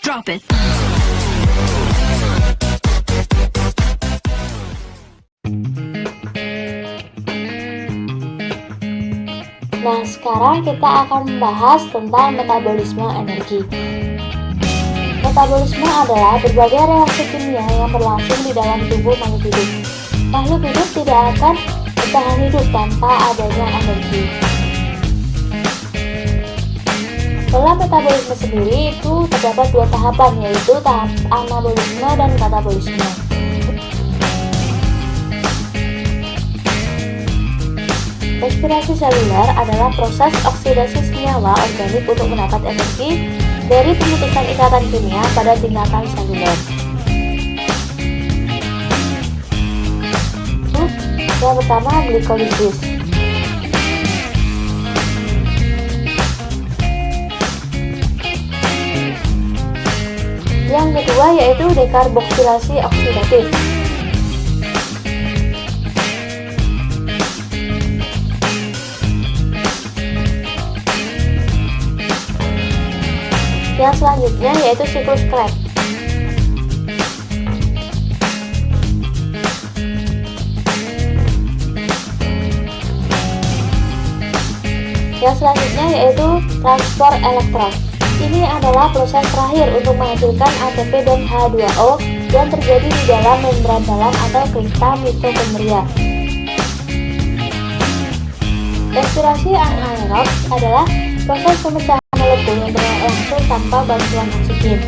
Drop it. Nah, sekarang kita akan membahas tentang metabolisme energi. Metabolisme adalah berbagai reaksi kimia yang berlangsung di dalam tubuh makhluk hidup. Makhluk hidup tidak akan bertahan hidup tanpa adanya energi. Dalam metabolisme sendiri itu terdapat dua tahapan, yaitu tahap anabolisme dan katabolisme. Respirasi seluler adalah proses oksidasi senyawa organik untuk mendapat energi dari pemutusan ikatan kimia pada tingkatan seluler. Yang pertama, glikolisis. Yang kedua yaitu dekarboksilasi oksidatif. Yang selanjutnya yaitu siklus Krebs. Yang selanjutnya yaitu transport elektron. Ini adalah proses terakhir untuk menghasilkan ATP dan H2O yang terjadi di dalam membran dalam atau kristal mitokondria. Respirasi anaerob adalah proses pemecahan molekul yang berlangsung tanpa bantuan oksigen.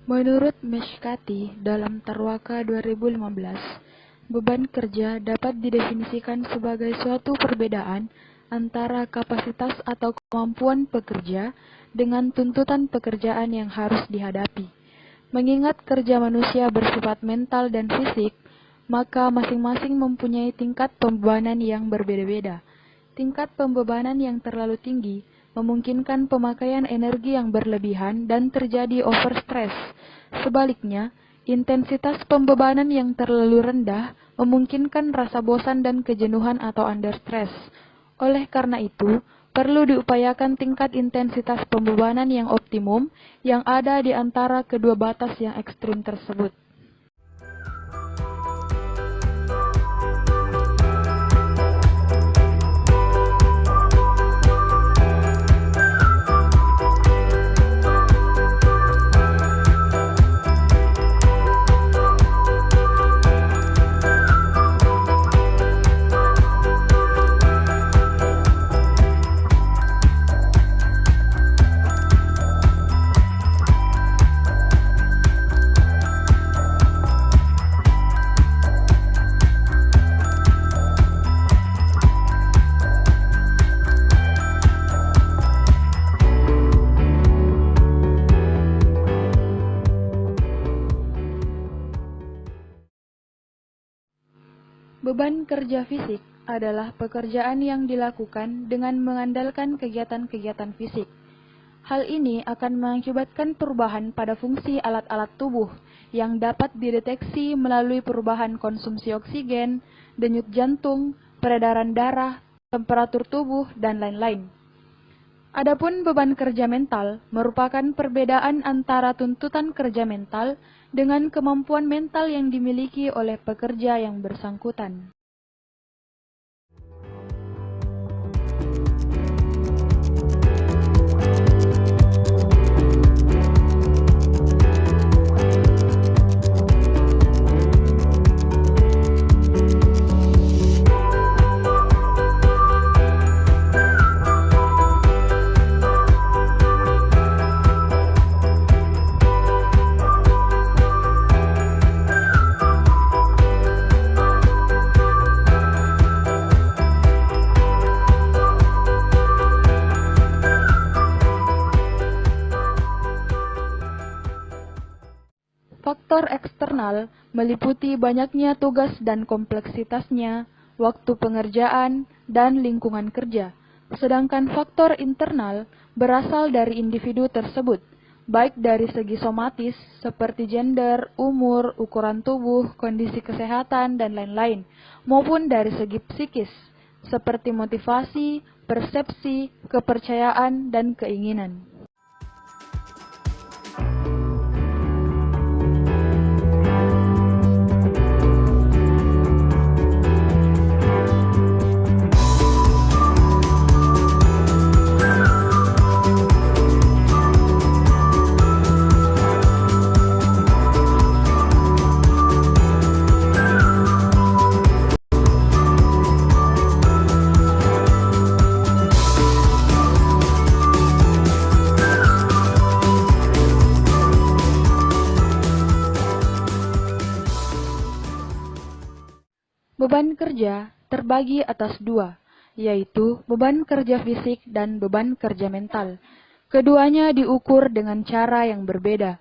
Menurut Meshkati dalam Tarwaka 2015, beban kerja dapat didefinisikan sebagai suatu perbedaan antara kapasitas atau kemampuan pekerja dengan tuntutan pekerjaan yang harus dihadapi. Mengingat kerja manusia bersifat mental dan fisik, maka masing-masing mempunyai tingkat pembebanan yang berbeda-beda. Tingkat pembebanan yang terlalu tinggi memungkinkan pemakaian energi yang berlebihan dan terjadi overstress. Sebaliknya, intensitas pembebanan yang terlalu rendah memungkinkan rasa bosan dan kejenuhan atau understress. Oleh karena itu, perlu diupayakan tingkat intensitas pembebanan yang optimum yang ada di antara kedua batas yang ekstrim tersebut. Beban kerja fisik adalah pekerjaan yang dilakukan dengan mengandalkan kegiatan-kegiatan fisik. Hal ini akan mengakibatkan perubahan pada fungsi alat-alat tubuh yang dapat dideteksi melalui perubahan konsumsi oksigen, denyut jantung, peredaran darah, temperatur tubuh, dan lain-lain. Adapun beban kerja mental merupakan perbedaan antara tuntutan kerja mental dengan kemampuan mental yang dimiliki oleh pekerja yang bersangkutan. Faktor eksternal meliputi banyaknya tugas dan kompleksitasnya, waktu pengerjaan, dan lingkungan kerja. Sedangkan faktor internal berasal dari individu tersebut, baik dari segi somatis seperti gender, umur, ukuran tubuh, kondisi kesehatan, dan lain-lain, maupun dari segi psikis seperti motivasi, persepsi, kepercayaan, dan keinginan. Beban kerja terbagi atas dua, yaitu beban kerja fisik dan beban kerja mental. Keduanya diukur dengan cara yang berbeda.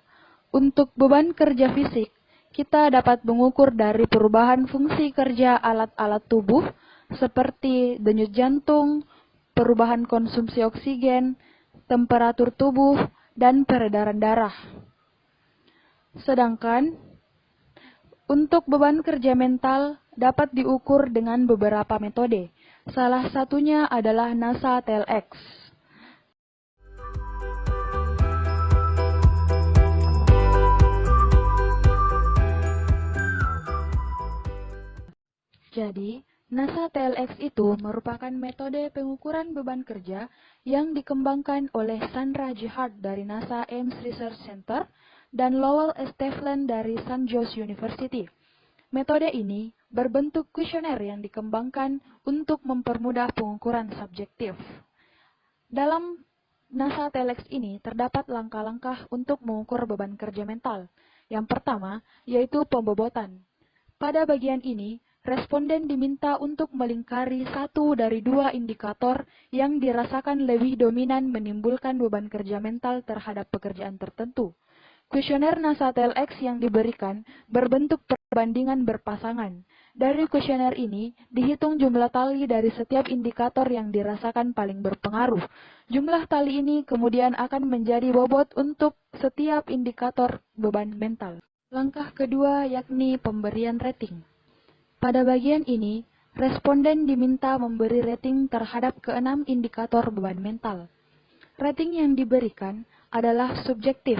Untuk beban kerja fisik, kita dapat mengukur dari perubahan fungsi kerja alat-alat tubuh seperti denyut jantung, perubahan konsumsi oksigen, temperatur tubuh, dan peredaran darah. Sedangkan untuk beban kerja mental dapat diukur dengan beberapa metode. Salah satunya adalah NASA TLX. Jadi, NASA TLX itu merupakan metode pengukuran beban kerja yang dikembangkan oleh Sandra J. Hart dari NASA Ames Research Center dan Lowell S. Teflon dari St. John's University. Metode ini berbentuk kuesioner yang dikembangkan untuk mempermudah pengukuran subjektif. Dalam NASA Telex ini terdapat langkah-langkah untuk mengukur beban kerja mental. Yang pertama, yaitu pembobotan. Pada bagian ini, responden diminta untuk melingkari satu dari dua indikator yang dirasakan lebih dominan menimbulkan beban kerja mental terhadap pekerjaan tertentu. Kuesioner NASA TLX yang diberikan berbentuk perbandingan berpasangan. Dari kuesioner ini, dihitung jumlah tali dari setiap indikator yang dirasakan paling berpengaruh. Jumlah tali ini kemudian akan menjadi bobot untuk setiap indikator beban mental. Langkah kedua yakni pemberian rating. Pada bagian ini, responden diminta memberi rating terhadap keenam indikator beban mental. Rating yang diberikan adalah subjektif,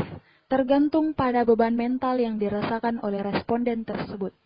tergantung pada beban mental yang dirasakan oleh responden tersebut.